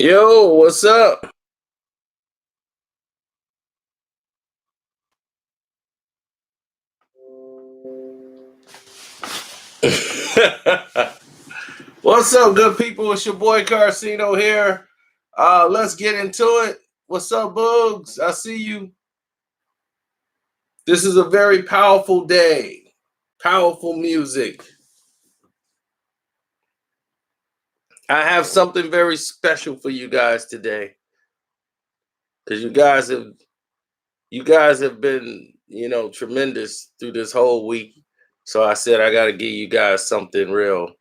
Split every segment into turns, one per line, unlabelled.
Yo, what's up? What's up, good people? It's your boy Carcino here. Let's get into it. What's up, Bugs? I see you. This is a very powerful day. Powerful music. I have something very special for you guys today. Because you guys have been, tremendous through this whole week. So I said I gotta give you guys something real,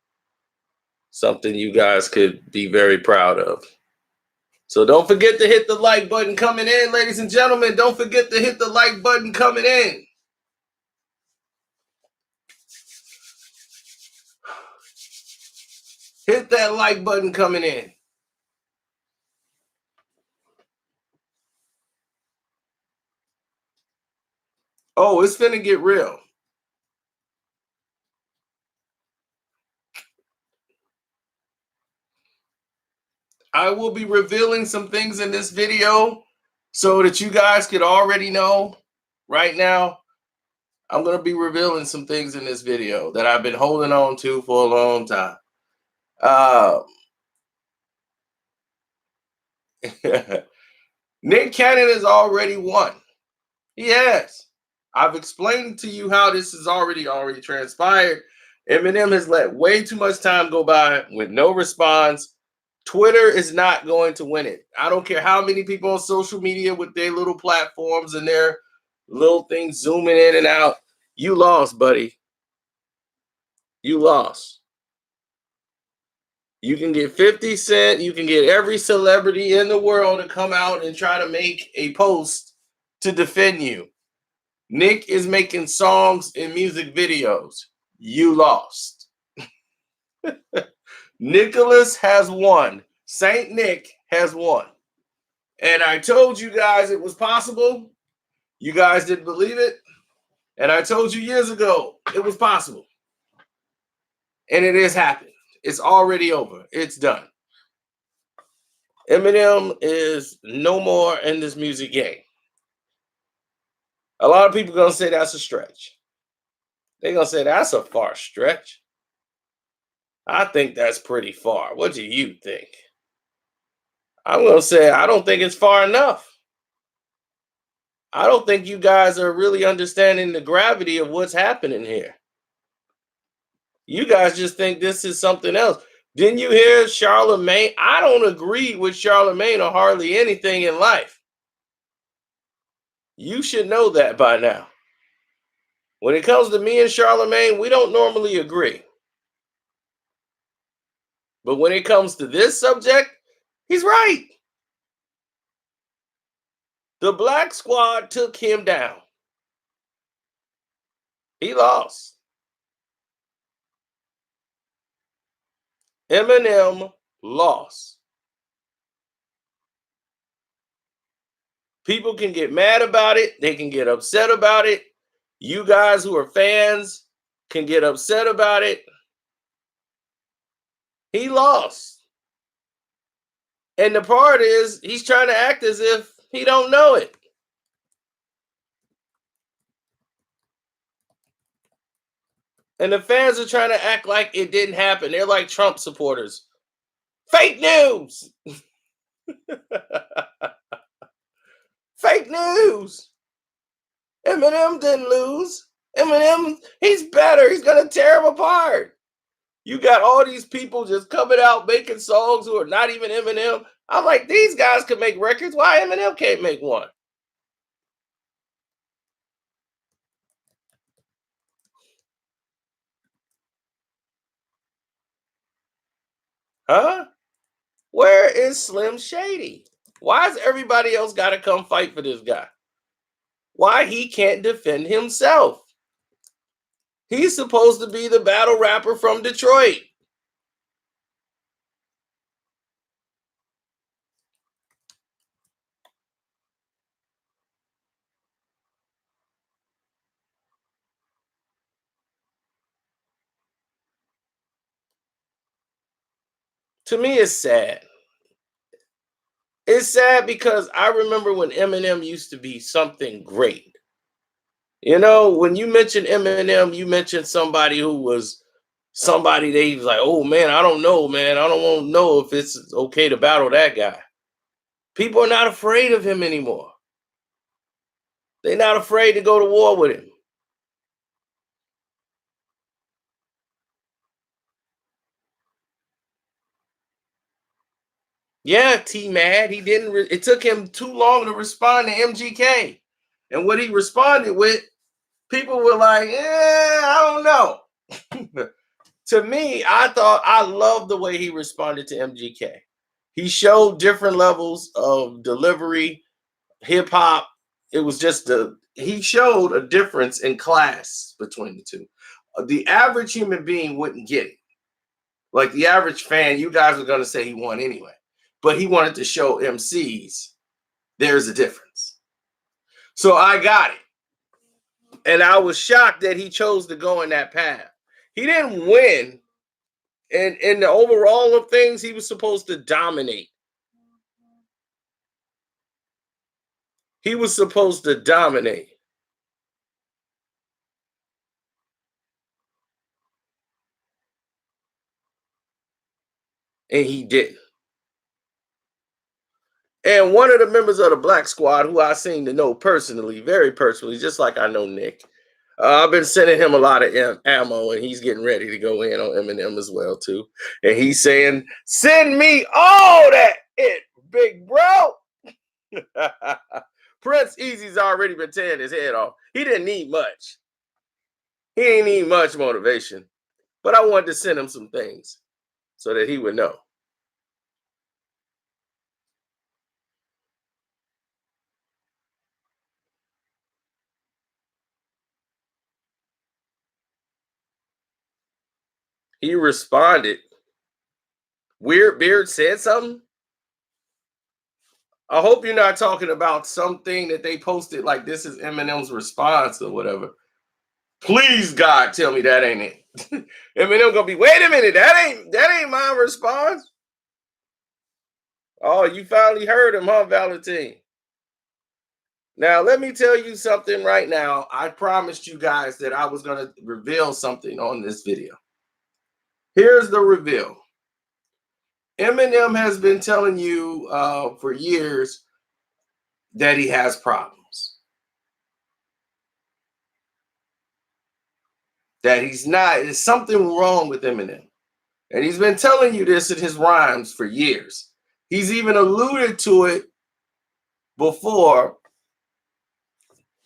something you guys could be very proud of. So don't forget to hit the like button coming in, ladies and gentlemen. Don't forget to hit the like button coming in. Hit that like button coming in. Oh, it's finna get real. I will be revealing some things in this video so that you guys could already know right now. I'm going to be revealing some things in this video that I've been holding on to for a long time. Uh, Nick Cannon has already won. He has. I've explained to you how this has already transpired. Eminem has let way too much time go by with no response. Twitter is not going to win it. I don't care how many people on social media with their little platforms and their little things zooming in and out. You lost, buddy. You lost. You can get 50 Cent, you can get every celebrity in the world to come out and try to make a post to defend you. Nick is making songs and music videos. You lost. Nicholas has won. Saint Nick has won. And I told you guys it was possible. You guys didn't believe it. And I told you years ago it was possible. And it has happened. It's already over. It's done. Eminem is no more in this music game. A lot of people going to say that's a stretch. They're going to say that's a far stretch. I think that's pretty far. What do you think? I'm going to say I don't think it's far enough. I don't think you guys are really understanding the gravity of what's happening here. You guys just think this is something else. Didn't you hear Charlemagne? I don't agree with Charlemagne on hardly anything in life. You should know that by now. When it comes to me and Charlemagne, we don't normally agree. But when it comes to this subject, he's right. The Black Squad took him down. He lost. Eminem lost. People can get mad about it. They can get upset about it. You guys who are fans can get upset about it. He lost. And the part is he's trying to act as if he don't know it. And the fans are trying to act like it didn't happen. They're like Trump supporters. Fake news. Fake news. Eminem didn't lose. Eminem, he's better. He's going to tear him apart. You got all these people just coming out making songs who are not even Eminem. I'm like, these guys could make records. Why Eminem can't make one? Huh? Where is Slim Shady? Why has everybody else got to come fight for this guy? Why he can't defend himself? He's supposed to be the battle rapper from Detroit. To me, it's sad. It's sad because I remember when Eminem used to be something great. You know, when you mention Eminem, you mention somebody who was somebody they was like, oh man, I don't know, man. I don't want to know if it's okay to battle that guy. People are not afraid of him anymore. They're not afraid to go to war with him. Yeah, T Mad. He didn't. It took him too long to respond to MGK, and what he responded with, people were like, I don't know. To me, I loved the way he responded to MGK. He showed different levels of delivery, hip hop. It was just he showed a difference in class between the two. The average human being wouldn't get it. Like the average fan, you guys are going to say he won anyway. But he wanted to show MCs there's a difference. So I got it. And I was shocked that he chose to go in that path. He didn't win. And in the overall of things, he was supposed to dominate. He was supposed to dominate. And he didn't. And one of the members of the Black Squad, who I seem to know personally, very personally, just like I know Nick, I've been sending him a lot of ammo, and he's getting ready to go in on Eminem as well too. And he's saying, "Send me all that, it big bro." Prince Easy's already been tearing his head off. He didn't need much. He ain't need much motivation, but I wanted to send him some things so that he would know. He responded. Weird Beard said something. I hope you're not talking about something that they posted like this is Eminem's response or whatever. Please God, tell me that ain't it. Eminem gonna be, wait a minute, that ain't my response. Oh, you finally heard him, huh, Valentine? Now let me tell you something right now. I promised you guys that I was gonna reveal something on this video. Here's the reveal. Eminem has been telling you for years that he has problems. That he's not, there's something wrong with Eminem. And he's been telling you this in his rhymes for years. He's even alluded to it before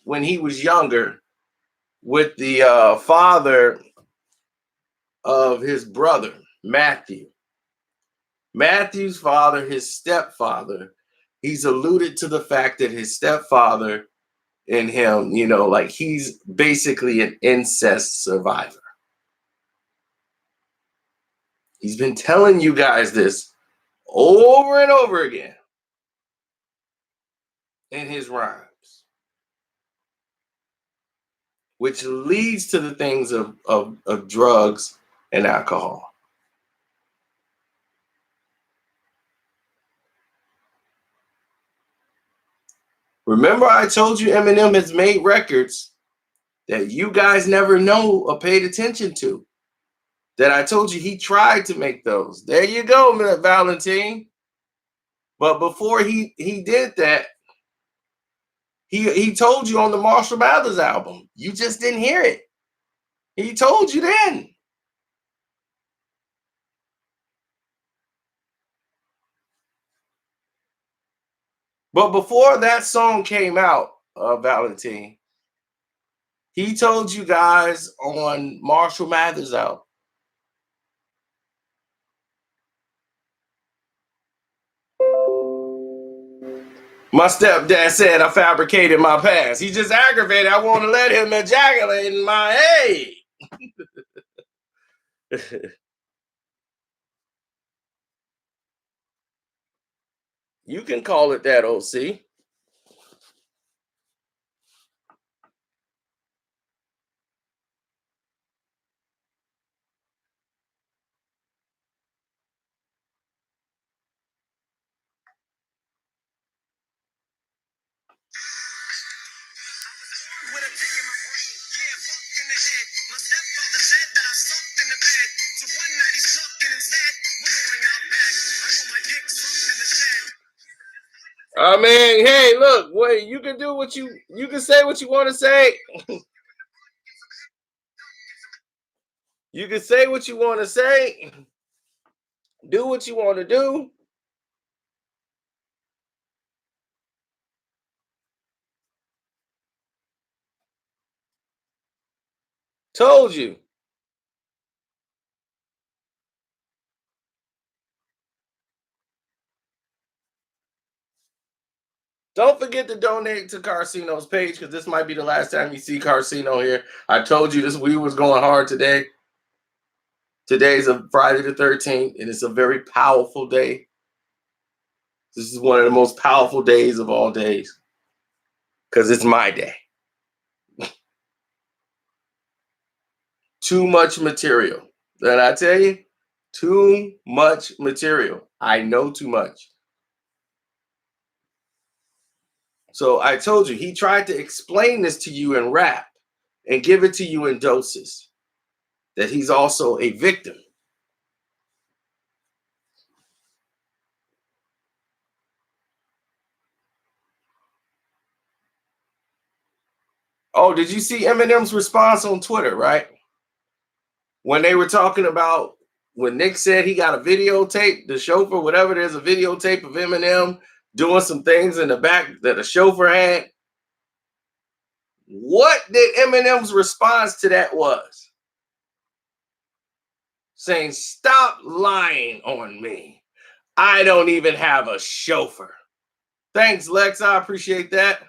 when he was younger with the father of his brother, Matthew. Matthew's father, his stepfather, he's alluded to the fact that his stepfather and him, like he's basically an incest survivor. He's been telling you guys this over and over again in his rhymes, which leads to the things of drugs and alcohol. Remember, I told you Eminem has made records that you guys never know or paid attention to. That I told you he tried to make those. There you go, Valentine. But before he did that, he told you on the Marshall Mathers album. You just didn't hear it. He told you then. But before that song came out, Valentine, he told you guys on Marshall Mathers album. My stepdad said I fabricated my past. He just aggravated. I want to let him ejaculate in my head. You can call it that, OC. I mean, hey, look, wait, you can do what you can say what you want to say. You can say what you want to say. Do what you want to do. Told you. Don't forget to donate to Carcino's page because this might be the last time you see Carcino here. I told you this we was going hard today. Today's a Friday the 13th, and it's a very powerful day. This is one of the most powerful days of all days because it's my day. Too much material. Did I tell you? Too much material. I know too much. So I told you, he tried to explain this to you in rap and give it to you in doses that he's also a victim. Oh, did you see Eminem's response on Twitter, right? When they were talking about when Nick said he got a videotape, the chauffeur, whatever, there's a videotape of Eminem doing some things in the back that the chauffeur had. What did Eminem's response to that was? Saying, stop lying on me. I don't even have a chauffeur. Thanks, Lex. I appreciate that.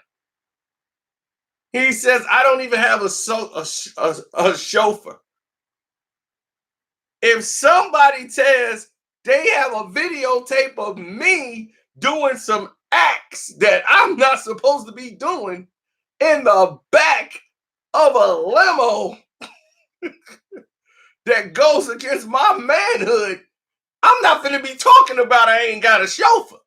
He says, I don't even have a chauffeur. If somebody says they have a videotape of me doing some acts that I'm not supposed to be doing in the back of a limo that goes against my manhood, I'm not going to be talking about I ain't got a chauffeur.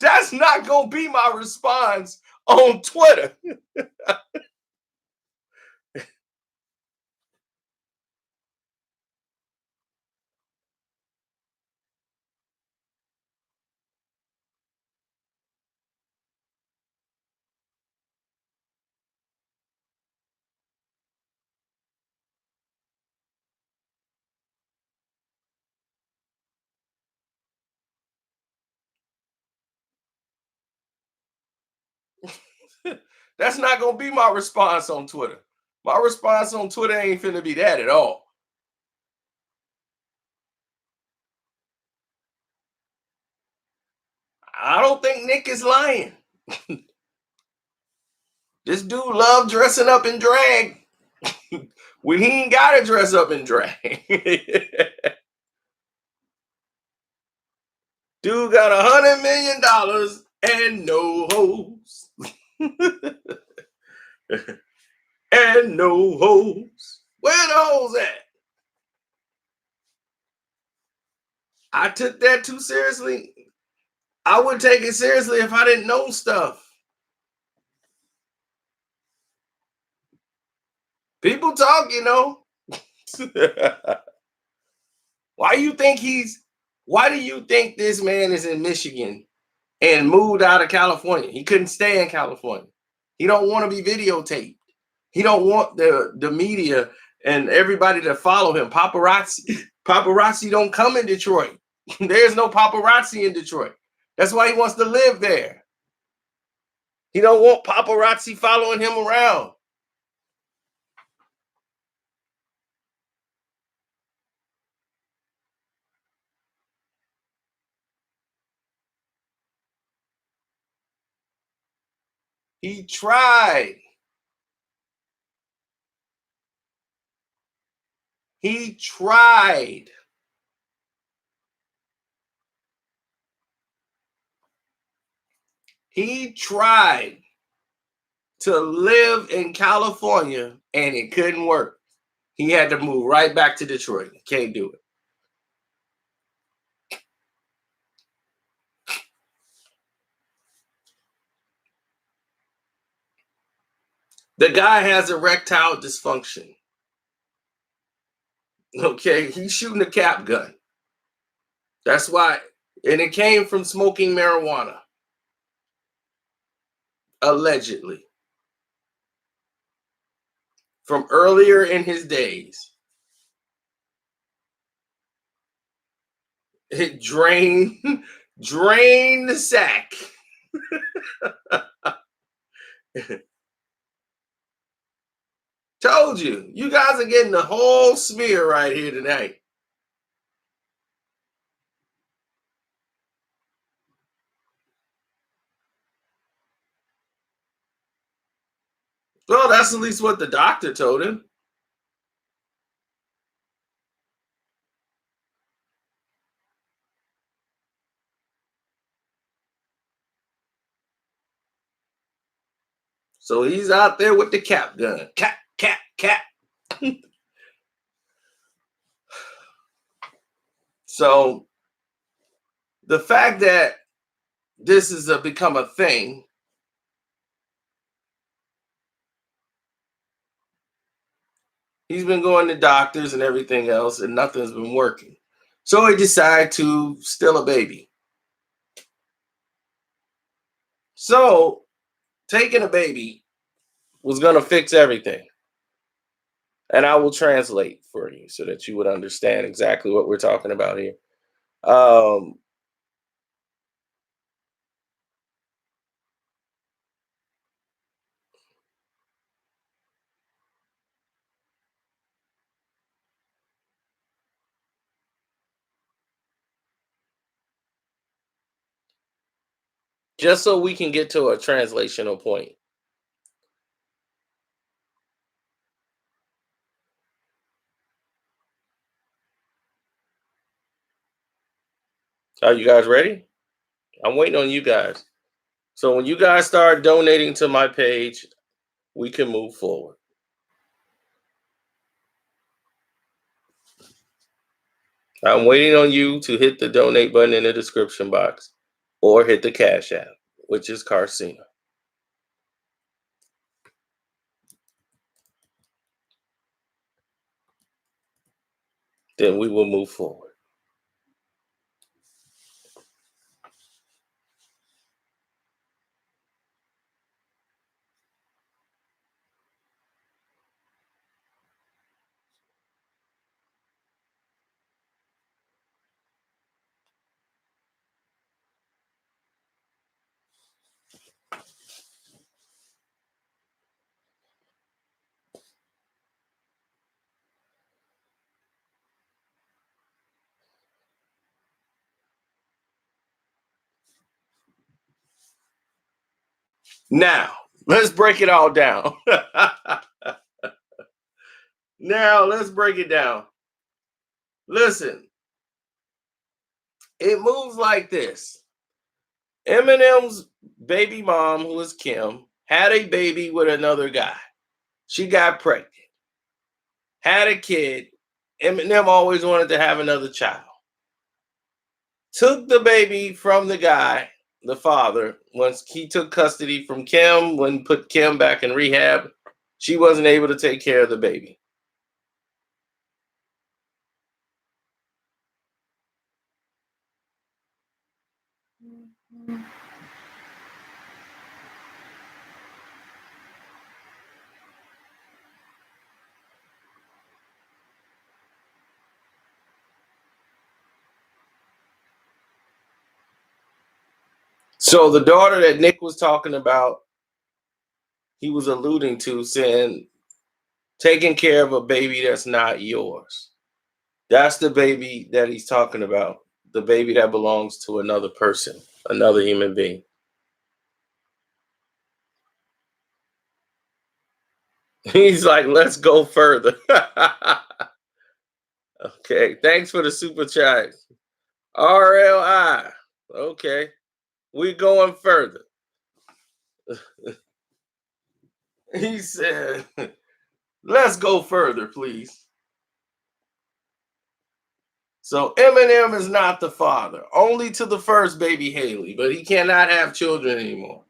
That's not going to be my response on Twitter. That's not going to be my response on Twitter. My response on Twitter ain't finna be that at all. I don't think Nick is lying. This dude love dressing up in drag when he ain't got to dress up in drag. Dude got $100 million and no hoes. And no hoes. Where the hoes at? I took that too seriously. I would take it seriously if I didn't know stuff. People talk, you know. Why do you think this man is in Michigan and moved out of California? He couldn't stay in California. He don't want to be videotaped. He don't want the media and everybody to follow him. Paparazzi don't come in Detroit. There's no paparazzi in Detroit. That's why he wants to live there. He don't want paparazzi following him around. He tried. He tried. He tried to live in California and it couldn't work. He had to move right back to Detroit. Can't do it. The guy has erectile dysfunction. Okay, he's shooting a cap gun. That's why And it came from smoking marijuana, allegedly, from earlier in his days. It drained the sack. Told you, you guys are getting the whole smear right here tonight. Well, that's at least what the doctor told him. So he's out there with the cap gun. Cap, cap, cap. So the fact that this has become a thing, he's been going to doctors and everything else, and nothing's been working. So he decided to steal a baby. So taking a baby was going to fix everything. And I will translate for you so that you would understand exactly what we're talking about here. Um, just so we can get to a translational point. Are you guys ready? I'm waiting on you guys. So when you guys start donating to my page, we can move forward. I'm waiting on you to hit the donate button in the description box or hit the Cash App, which is Carcina. Then we will move forward. Now, let's break it all down. Now, let's break it down. Listen, it moves like this. Eminem's baby mom, who is Kim, had a baby with another guy. She got pregnant, had a kid. Eminem always wanted to have another child. Took the baby from the guy, the father, once he took custody from Kim, when put Kim back in rehab, she wasn't able to take care of the baby. So the daughter that Nick was talking about, he was alluding to saying, taking care of a baby that's not yours. That's the baby that he's talking about. The baby that belongs to another person, another human being. He's like, let's go further. Okay. Thanks for the super chat. RLI. Okay. We going further. He said, let's go further, please. So Eminem is not the father, only to the first baby Haley, but he cannot have children anymore.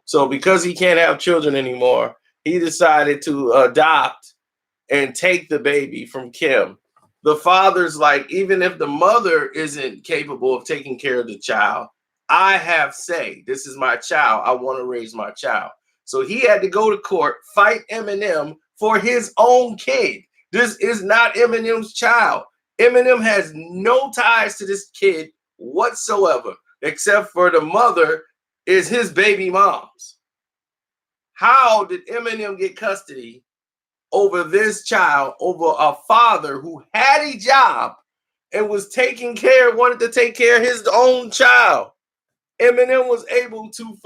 So because he can't have children anymore, he decided to adopt and take the baby from Kim, the father's like, even if the mother isn't capable of taking care of the child, I have say, this is my child. I want to raise my child. So he had to go to court, fight Eminem for his own kid. This is not Eminem's child. Eminem has no ties to this kid whatsoever, except for the mother is his baby mom's. How did Eminem get custody over this child, over a father who had a job and was wanted to take care of his own child? Eminem was able to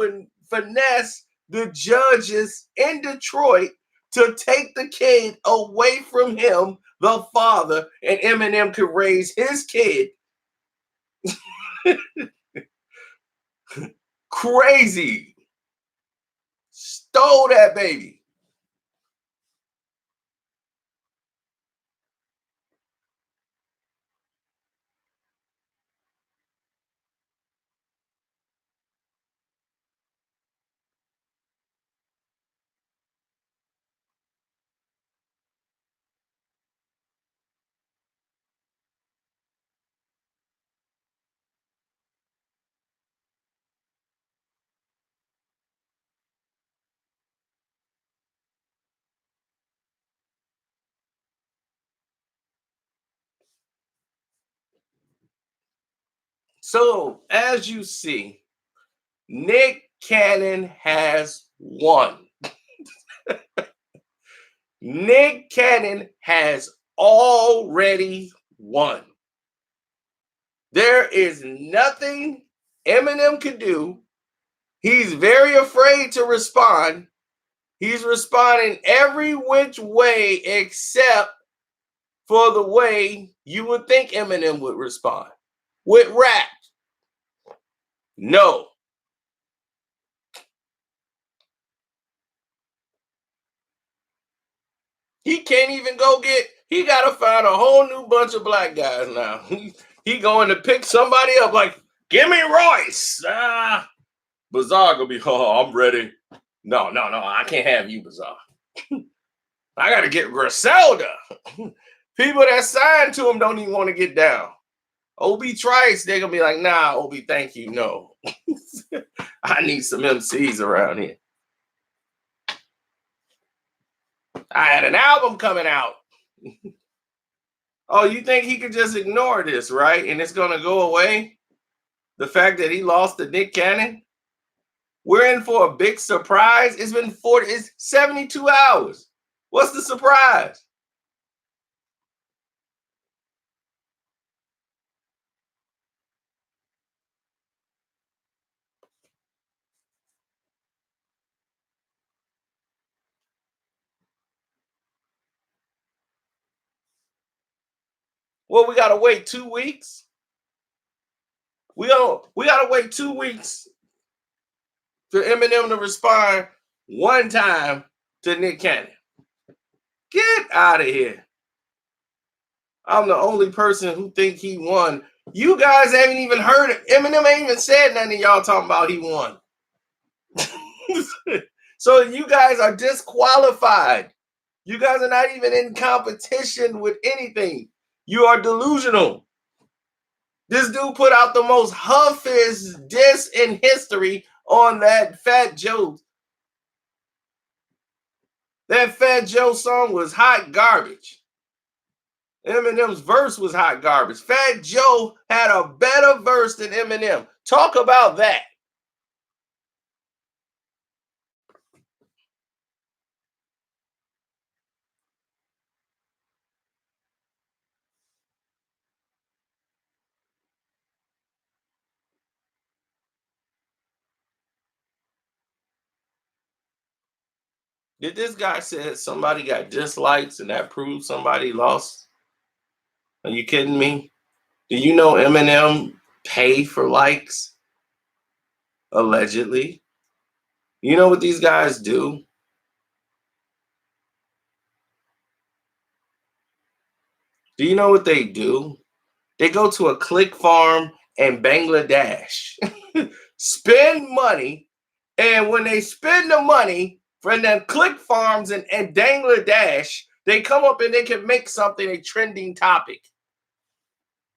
finesse the judges in Detroit to take the kid away from him, the father, and Eminem could raise his kid. Crazy. Stole that baby. So, as you see, Nick Cannon has won. Nick Cannon has already won. There is nothing Eminem can do. He's very afraid to respond. He's responding every which way except for the way you would think Eminem would respond. With rap, no. He can't even he got to find a whole new bunch of black guys now. He going to pick somebody up like, give me Royce. Bizarre gonna be, oh, I'm ready. No, I can't have you, Bizarre. I got to get Griselda. People that signed to him don't even want to get down. Obi Trice, they're going to be like, nah, Obi, thank you, no. I need some MCs around here. I had an album coming out. Oh, you think he could just ignore this, right? And it's going to go away? The fact that he lost to Nick Cannon? We're in for a big surprise. It's 72 hours. What's the surprise? Well, we gotta wait 2 weeks. We gotta wait 2 weeks for Eminem to respond one time to Nick Cannon. Get out of here. I'm the only person who think he won. You guys haven't even heard it. Eminem ain't even said nothing, y'all talking about he won. So you guys are disqualified. You guys are not even in competition with anything. You are delusional. This dude put out the most huffiest diss in history on that Fat Joe. That Fat Joe song was hot garbage. Eminem's verse was hot garbage. Fat Joe had a better verse than Eminem. Talk about that. Did this guy say somebody got dislikes and that proves somebody lost? Are you kidding me? Do you know Eminem pay for likes? Allegedly. You know what these guys do? Do you know what they do? They go to a click farm in Bangladesh, spend money, and when they spend the money from them click farms in Bangladesh, They come up and they can make something a trending topic.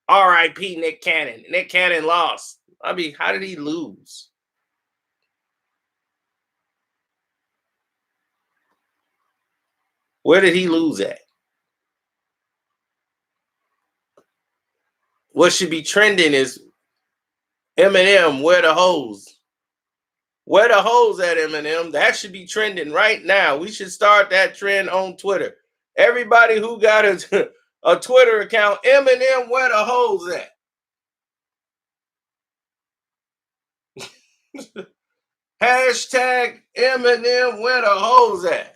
R.I.P. Nick Cannon. Nick Cannon lost. I mean, how did he lose? Where did he lose at? What should be trending is Eminem, where the hoes? Where the hoes at, Eminem? That should be trending right now. We should start that trend on Twitter. Everybody who got a Twitter account, Eminem, where the hoes at? Hashtag Eminem, where the hoes at?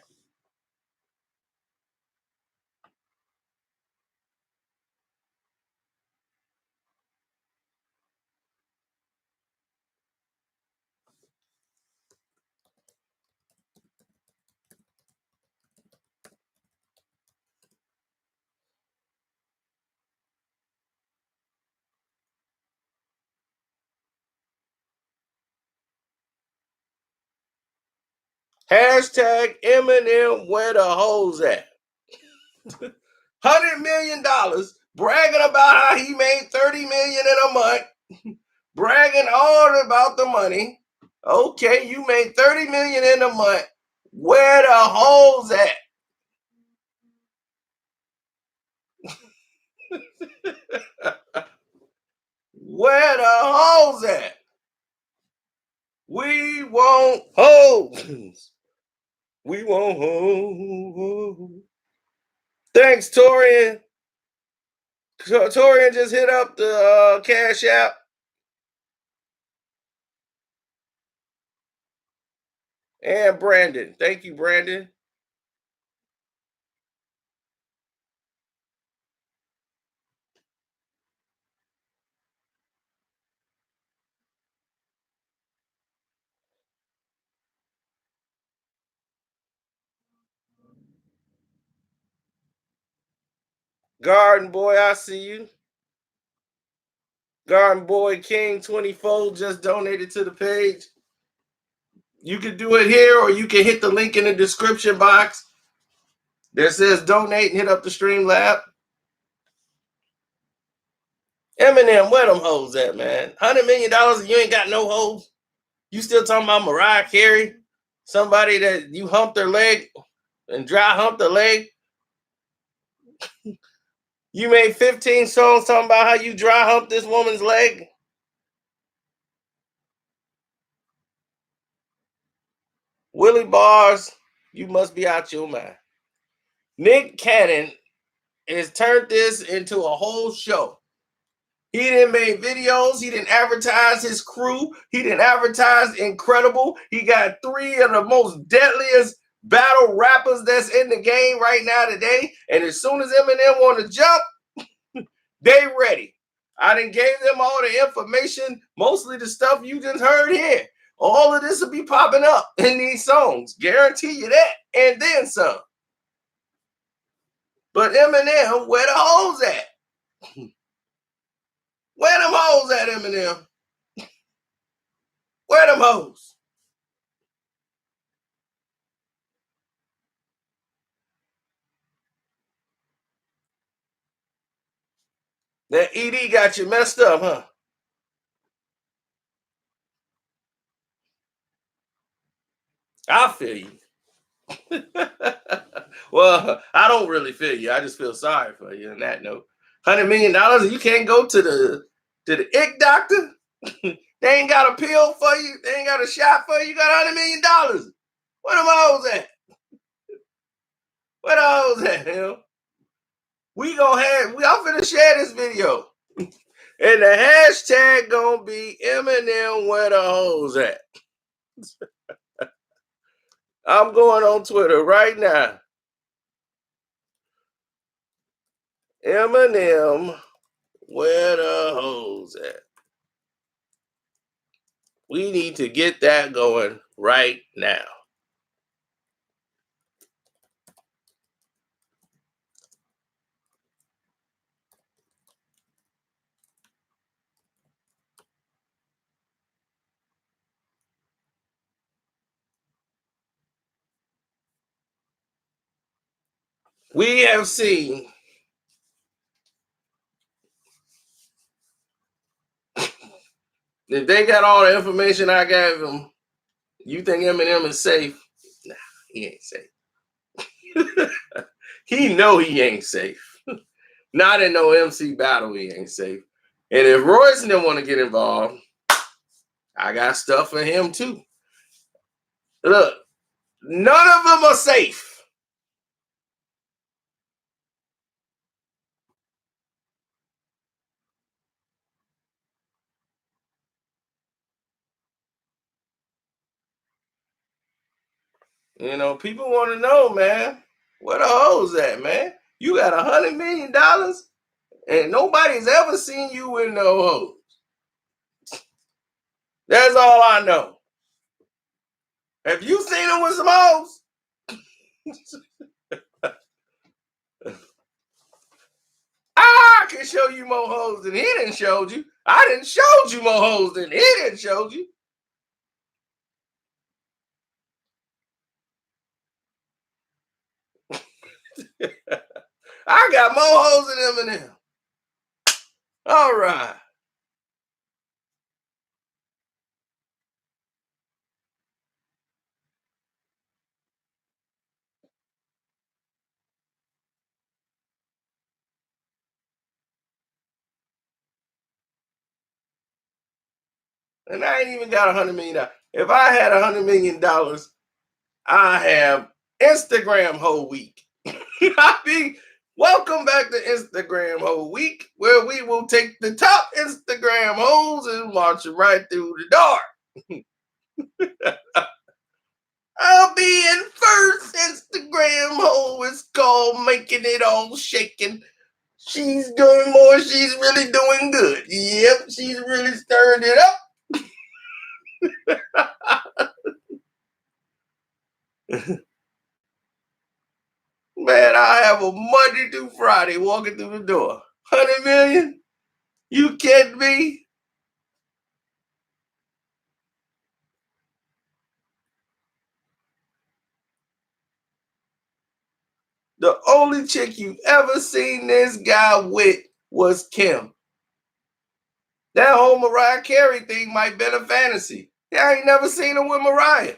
Hashtag Eminem, where the hoes at? $100 million, bragging about how he made 30 million in a month, bragging all about the money. Okay, you made 30 million in a month. Where the hoes at? Where the hoes at? We want hoes. We want hoes. Thanks, Torian. Torian just hit up the Cash App. And Brandon. Thank you, Brandon. Garden Boy, I see you. Garden Boy King 24 just donated to the page. You can do it here, or you can hit the link in the description box that says donate and hit up the Streamlab. Eminem, where them hoes at, man? $100 million and you ain't got no hoes? You still talking about Mariah Carey? Somebody that you humped their leg and dry humped the leg? You made 15 songs talking about how you dry humped this woman's leg? Willie Bars, you must be out your mind. Nick Cannon has turned this into a whole show. He didn't make videos. He didn't advertise his crew. He didn't advertise Incredible. He got three of the most deadliest battle rappers that's in the game right now today. And as soon as Eminem want to jump, they ready. I done gave them all the information, mostly the stuff you just heard here. All of this will be popping up in these songs. Guarantee you that. And then some. But Eminem, where the hoes at? Where them hoes at, Eminem? Where them hoes? That ED got you messed up, huh? I feel you. Well, I don't really feel you. I just feel sorry for you on that note. $100 million, and you can't go to the ick doctor. They ain't got a pill for you. They ain't got a shot for you. You got $100 million. Where them hoes at? Where the hoes at, hell? I'm finna share this video. And the hashtag gonna be Eminem where the hoes at. I'm going on Twitter right now. Eminem where the hoes at. We need to get that going right now. We have seen if they got all the information I gave them, you think Eminem is safe? Nah, he ain't safe. He know he ain't safe. Not in no MC battle, he ain't safe. And if Royce didn't want to get involved, I got stuff for him too. Look, none of them are safe. You know, people want to know, man, where the hoes at, man? You got $100 million and nobody's ever seen you with no hoes. That's all I know. Have you seen him with some hoes? I can show you more hoes than he didn't showed you. I didn't showed you more hoes than he didn't showed you. I got more hoes than Eminem. All right. And I ain't even got $100 million. If I had $100 million, I have Instagram whole week. I mean, welcome back to Instagram whole week, where we will take the top Instagram hoes and launch it right through the door. I'll be in first Instagram hole. It's called Making It All Shaking. She's doing more. She's really doing good. Yep, she's really stirring it up. Man, I have a Monday through Friday walking through the door. 100 million? You kidding me? The only chick you ever seen this guy with was Kim. That whole Mariah Carey thing might have been a fantasy. Yeah, I ain't never seen him with Mariah.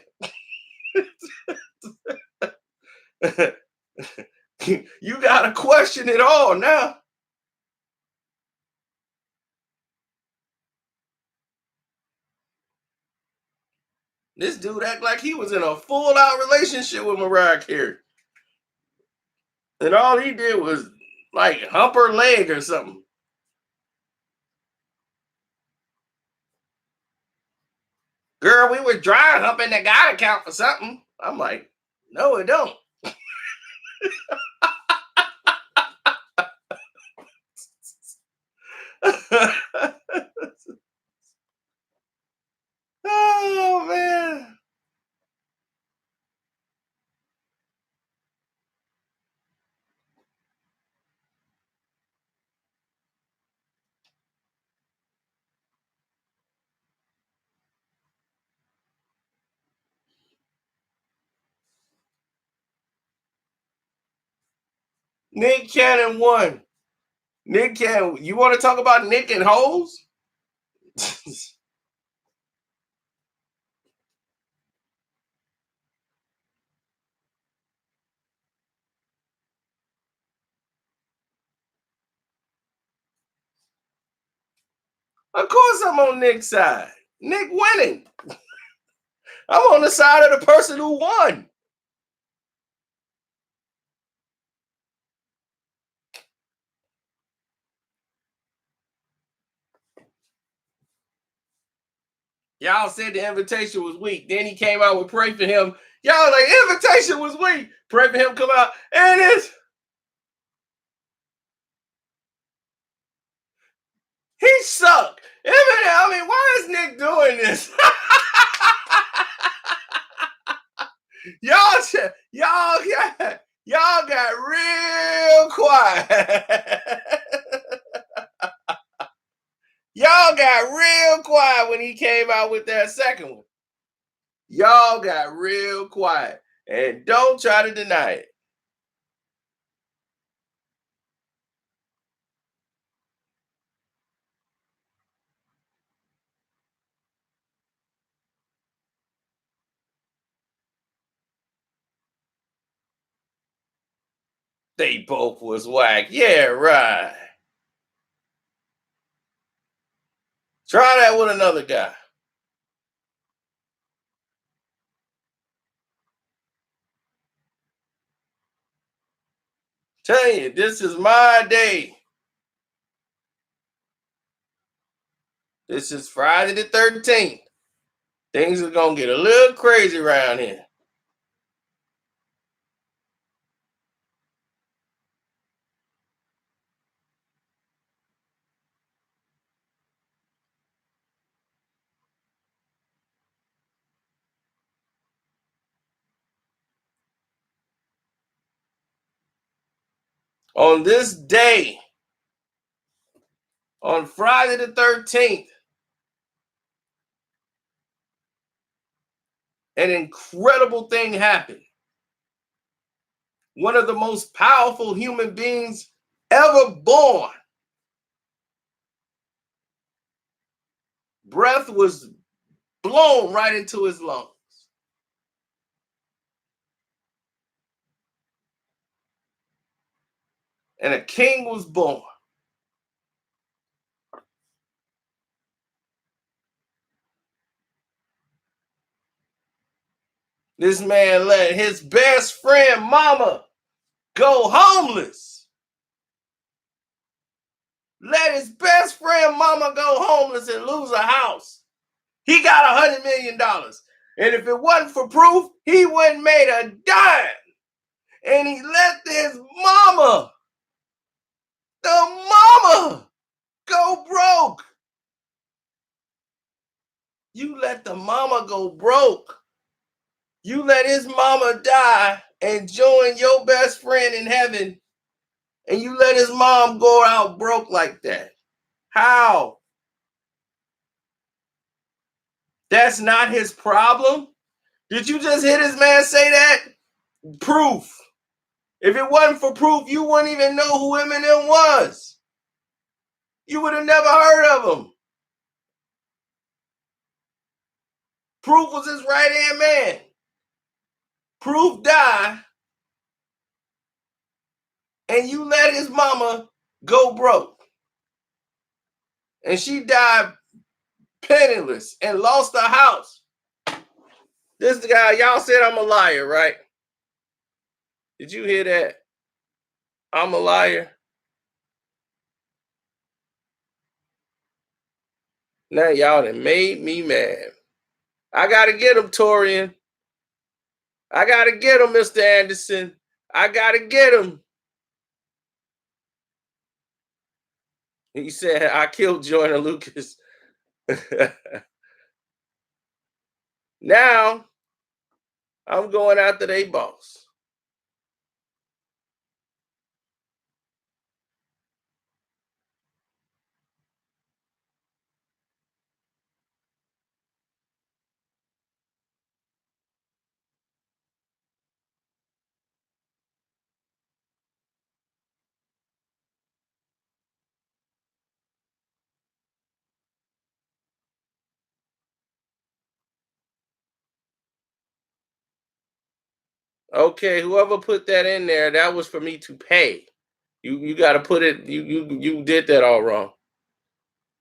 You gotta question it all now. This dude act like he was in a full out relationship with Mariah Carey. And all he did was like hump her leg or something. Girl, we were dry humping, that gotta count for something. I'm like, no, it don't. Oh man. Nick Cannon won. Nick Cannon, you want to talk about Nick and hoes? Of course I'm on Nick's side. Nick winning. I'm on the side of the person who won. Y'all said the invitation was weak. Then he came out with Pray for Him. Y'all like, invitation was weak. Pray for Him come out. And it's he sucked. I mean, why is Nick doing this? y'all got real quiet. Y'all got real quiet when he came out with that second one. Y'all got real quiet. And don't try to deny it. They both was whack. Yeah, right. Try that with another guy. Tell you, this is my day. This is Friday the 13th. Things are gonna get a little crazy around here. On this day, on Friday the 13th, an incredible thing happened. One of the most powerful human beings ever born. Breath was blown right into his lungs. And a king was born. This man let his best friend mama go homeless. Let his best friend mama go homeless and lose a house. He got $100 million. And if it wasn't for proof, he wouldn't made a dime. And he let his mama, the mama, go broke. You let the mama go broke. You let his mama die and join your best friend in heaven. And you let his mom go out broke like that. How? That's not his problem? Did you just hear this man say that? Proof. If it wasn't for proof, you wouldn't even know who Eminem was. You would have never heard of him. Proof was his right-hand man. Proof died, and you let his mama go broke. And she died penniless and lost her house. This guy, y'all said I'm a liar, right? Did you hear that? I'm a liar. Now y'all done made me mad. I gotta get him, Torian. I gotta get him, Mr. Anderson. I gotta get him. He said, I killed Joyner Lucas. Now, I'm going after they boss. Okay, whoever put that in there, that was for me to pay. You got to put it. You did that all wrong.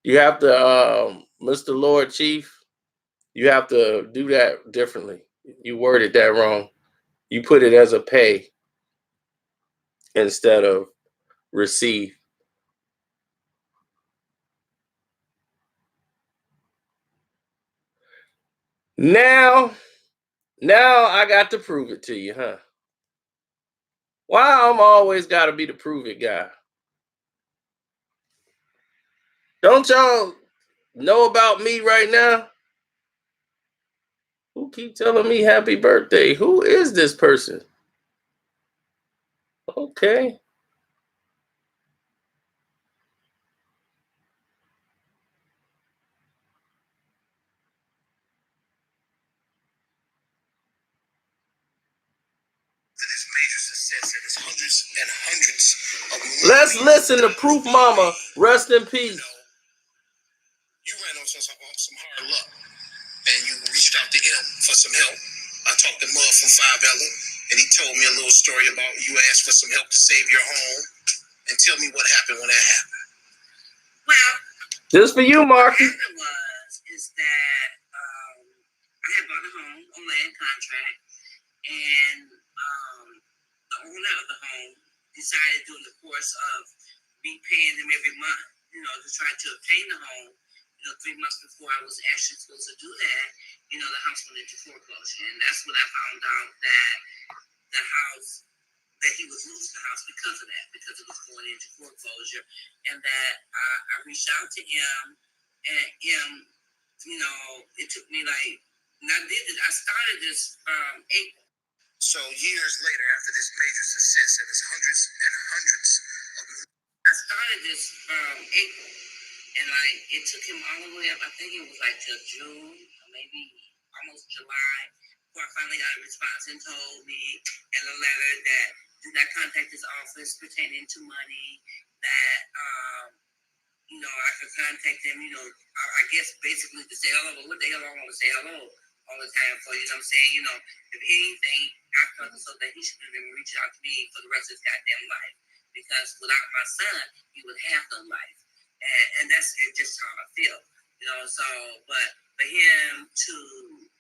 You have to, Mr. Lord Chief. You have to do that differently. You worded that wrong. You put it as a pay instead of receive. Now, now I got to prove it to you, huh? Why I'm always got to be the prove it guy? Don't y'all know about me right now? Who keep telling me happy birthday? Who is this person? Okay. Let's listen to Proof Mama. Rest in peace.
You ran on some hard luck, and you reached out to him for some help. I talked to Mud from 5 Ellen. and he told me a little story about you asked for some help to save your home, and tell me what happened when that happened.
Well,
Just for you, Marcus.
What happened is that I had bought a home on land contract, and the owner of the home decided during the course of me paying them every month, to try to obtain the home. 3 months before I was actually supposed to do that, the house went into foreclosure, and that's when I found out that the house that he was losing the house because of that, because it was going into foreclosure, and that I reached out to him, and him, it took me and I started this April.
So years later, after this major success, and there's hundreds and hundreds of.
I started this April, and it took him all the way up. I think it was till June, or maybe almost July, before I finally got a response and told me in a letter that do not contact this office pertaining to money, that I could contact them, I guess basically to say hello, but what the hell I want to say hello all the time for, you know what I'm saying? If anything, I felt so that he should have been reaching out to me for the rest of his goddamn life. Because without my son, he would have no life. And that's just how I feel. So, but for him to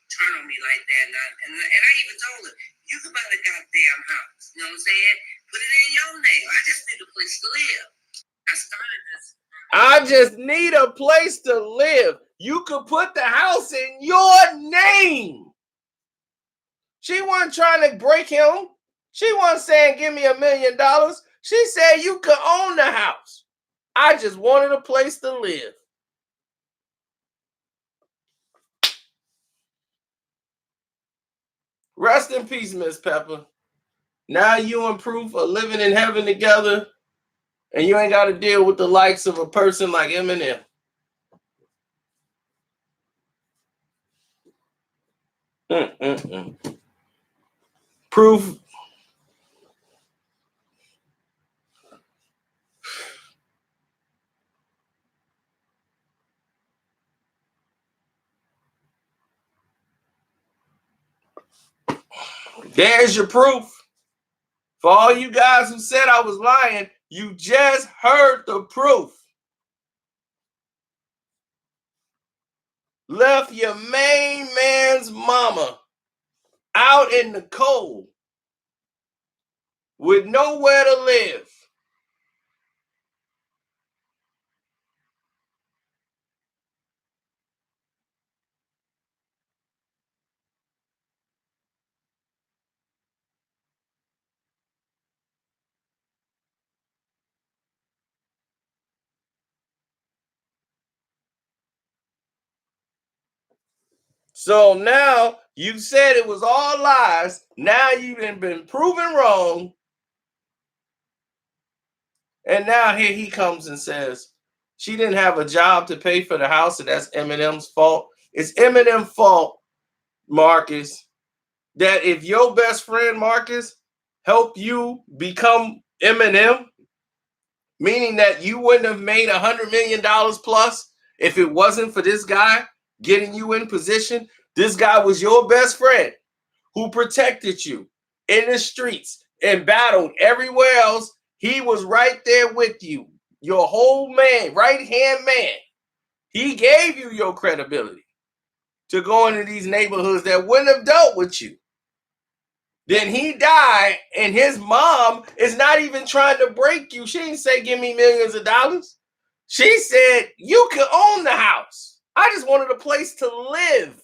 turn on me like that, and I even told him, you can buy the goddamn house. You know what I'm saying? Put it in your name. I just need a place to live. I started this.
I just need a place to live. You could put the house in your name. She wasn't trying to break him. She wasn't saying, give me $1 million. She said, you could own the house. I just wanted a place to live. Rest in peace, Miss Pepper. Now you and Proof are living in heaven together, and you ain't got to deal with the likes of a person like Eminem. Proof. There's your proof. For all you guys who said I was lying, you just heard the proof. Left your main man's mama out in the cold with nowhere to live. So now you said it was all lies. Now you've been proven wrong. And now here he comes and says she didn't have a job to pay for the house, and that's Eminem's fault. It's Eminem's fault, Marcus, that if your best friend, Marcus, helped you become Eminem, meaning that you wouldn't have made $100 million plus if it wasn't for this guy getting you in position. This guy was your best friend who protected you in the streets and battled everywhere else. He was right there with you, your whole man, right-hand man. He gave you your credibility to go into these neighborhoods that wouldn't have dealt with you. Then he died, and his mom is not even trying to break you. She didn't say, give me millions of dollars. She said, you can own the house. I just wanted a place to live.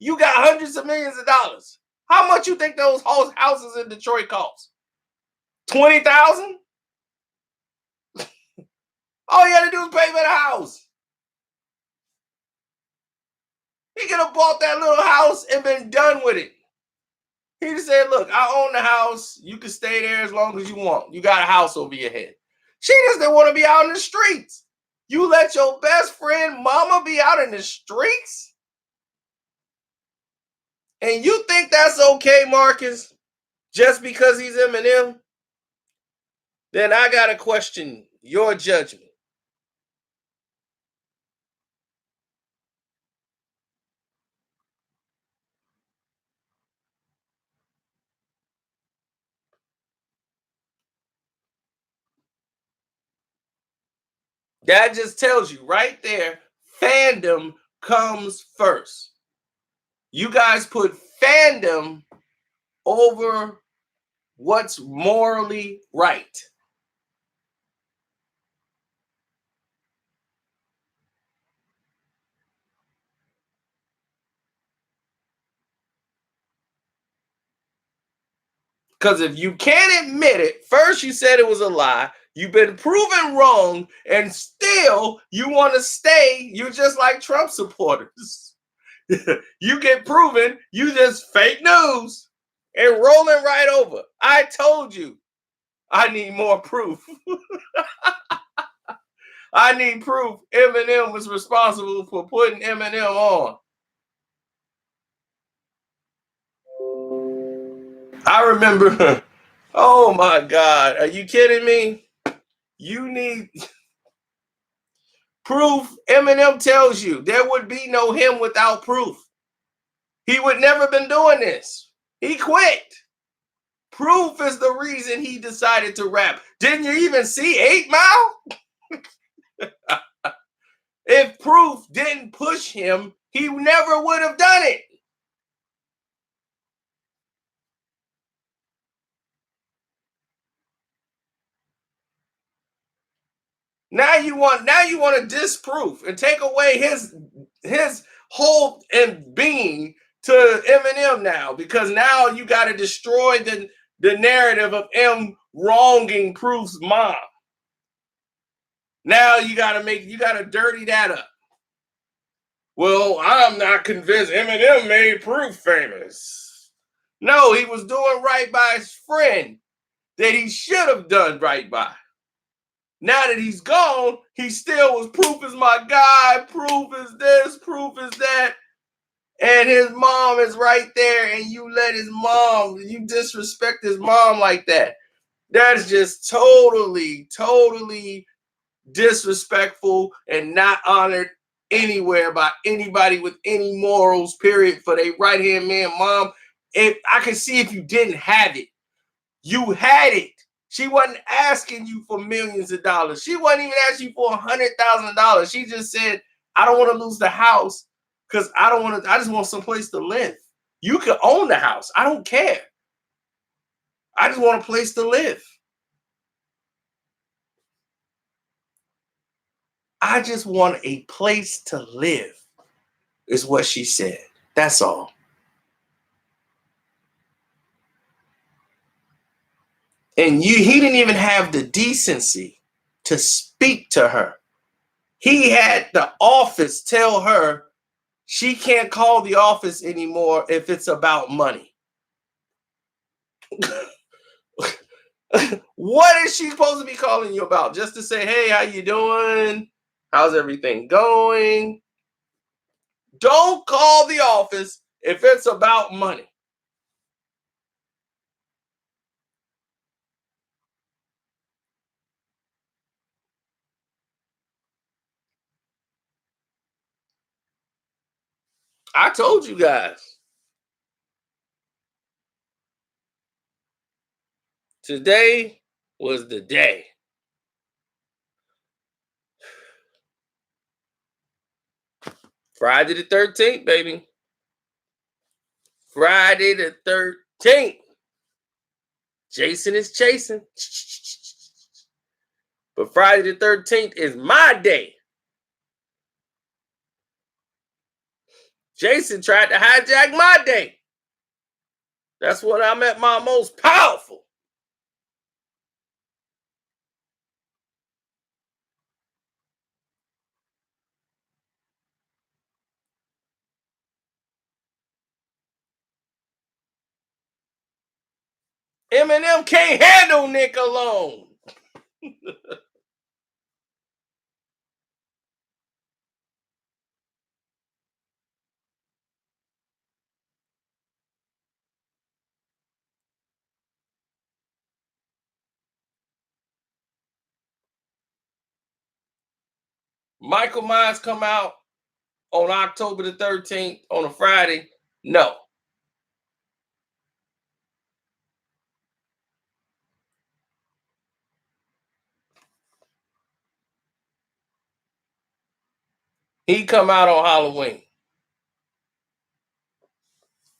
You got hundreds of millions of dollars. How much you think those houses in Detroit cost? 20,000? All you had to do is pay for the house. He could have bought that little house and been done with it. He just said, look, I own the house. You can stay there as long as you want. You got a house over your head. She just didn't want to be out in the streets. You let your best friend mama be out in the streets? And you think that's okay, Marcus? Just because he's Eminem? Then I got to question your judgment. That just tells you right there, fandom comes first. You guys put fandom over what's morally right. Because if you can't admit it, first you said it was a lie, you've been proven wrong, and still you want to stay. You're just like Trump supporters. You get proven, you just fake news and rolling right over. I told you I need more proof. I need proof Eminem was responsible for putting Eminem on. I remember, oh my God, are you kidding me? You need proof. Eminem tells you there would be no him without proof. He would never been doing this. He quit. Proof is the reason he decided to rap. Didn't you even see 8 Mile? If proof didn't push him, he never would have done it. Now you want to disprove and take away his whole and being to Eminem now, because now you got to destroy the narrative of M wronging Proof's mom. Now you got to dirty that up. Well, I'm not convinced Eminem made Proof famous. No, he was doing right by his friend that he should have done right by. Now that he's gone, he still was Proof is my guy, Proof is this, Proof is that. And his mom is right there, and you disrespect his mom like that. That's just totally, totally disrespectful and not honored anywhere by anybody with any morals, period, for their right-hand man, mom. If I can see if you didn't have it, you had it. She wasn't asking you for millions of dollars. She wasn't even asking you for $100,000. She just said, I don't want to lose the house because I just want someplace to live. You can own the house. I don't care. I just want a place to live. I just want a place to live, is what she said. That's all. And he didn't even have the decency to speak to her. He had the office tell her she can't call the office anymore if it's about money. What is she supposed to be calling you about? Just to say, hey, how you doing? How's everything going? Don't call the office if it's about money. I told you guys. Today was the day. Friday the 13th, baby. Friday the 13th. Jason is chasing. But Friday the 13th is my day. Jason tried to hijack my day. That's when I'm at my most powerful. Eminem can't handle Nick alone. Michael Myers come out on October the 13th on a Friday. No. He come out on Halloween.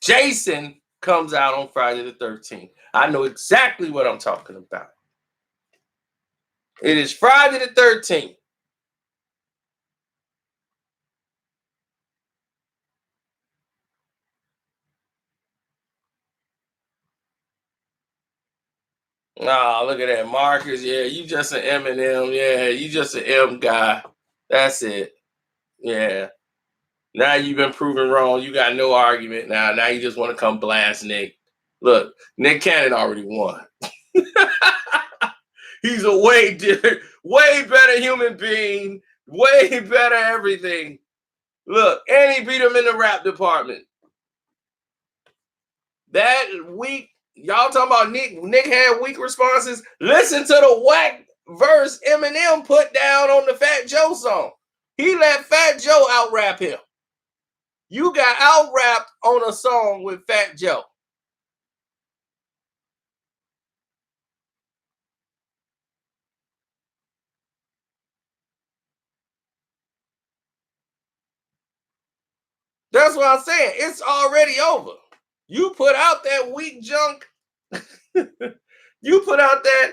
Jason comes out on Friday the 13th. I know exactly what I'm talking about. It is Friday the 13th. Ah, look at that. Marcus. Yeah, you just an Eminem. Yeah, you just an M guy. That's it. Yeah. Now you've been proven wrong. You got no argument now. Now you just want to come blast Nick. Look, Nick Cannon already won. He's a way better human being, way better everything. Look, and he beat him in the rap department. That week, y'all talking about Nick. Nick had weak responses. Listen to the whack verse Eminem put down on the Fat Joe song. He let Fat Joe out rap him. You got out rapped on a song with Fat Joe. That's what I'm saying. It's already over. You put out that weak junk. You put out that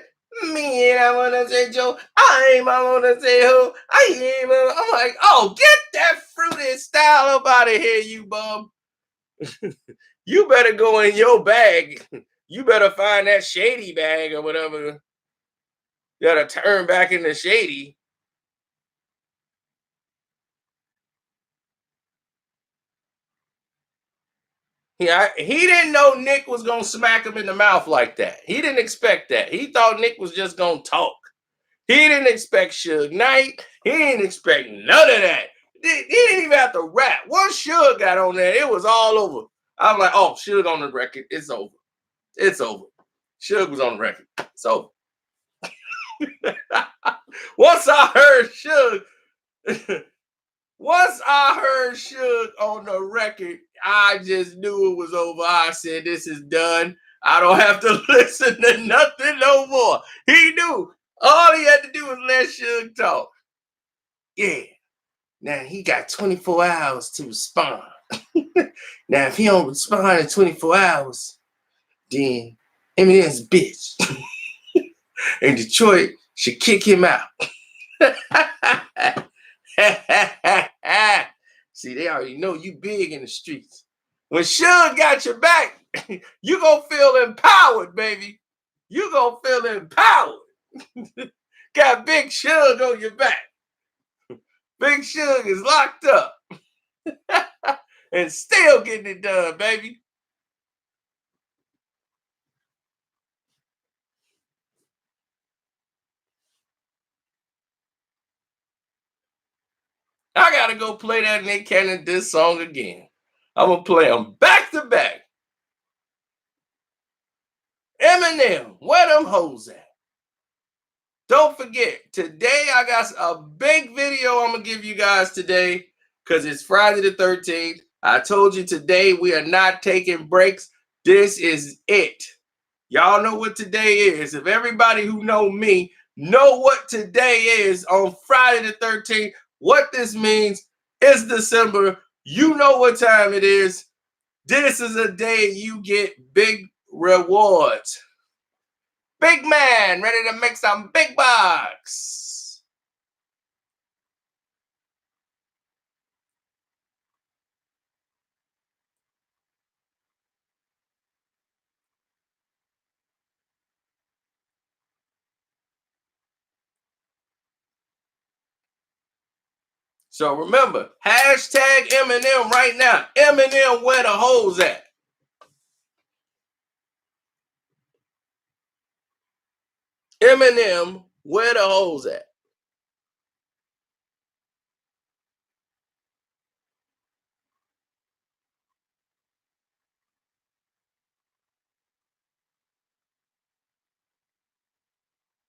me and I wanna say Joe. I wanna say who. I'm like, oh, get that fruity style up out of here, you bum. You better go in your bag. You better find that shady bag or whatever. You gotta turn back into shady. Yeah, he didn't know Nick was gonna smack him in the mouth like that. He didn't expect that. He thought Nick was just gonna talk. He didn't expect Suge Knight. He didn't expect none of that. He didn't even have to rap. Once Suge got on there, it was all over. I'm like, oh, Suge on the record. It's over. It's over. Suge was on the record. So once I heard Suge, once I heard Suge on the record, I just knew it was over. I said, this is done. I don't have to listen to nothing no more. He knew. All he had to do was let Suge talk. Yeah. Now he got 24 hours to respond. Now, if he don't respond in 24 hours, then Eminem's bitch. And Detroit should kick him out. See, they already know you big in the streets. When Suge got your back, you gonna feel empowered, baby. You gonna feel empowered. Got Big Suge on your back. Big Suge is locked up. And still getting it done, baby. I gotta go play that Nick Cannon diss song again. I'm gonna play them back to back. Eminem, where them hoes at? Don't forget, today I got a big video I'm gonna give you guys today because it's Friday the 13th. I told you today we are not taking breaks. This is it. Y'all know what today is. If everybody who know me know what today is on Friday the 13th, what this means, it's December. You know what time it is. This is a day you get big rewards. Big man, ready to make some big bucks. So remember, hashtag Eminem right now. Eminem, where the hoes at? Eminem, where the hoes at?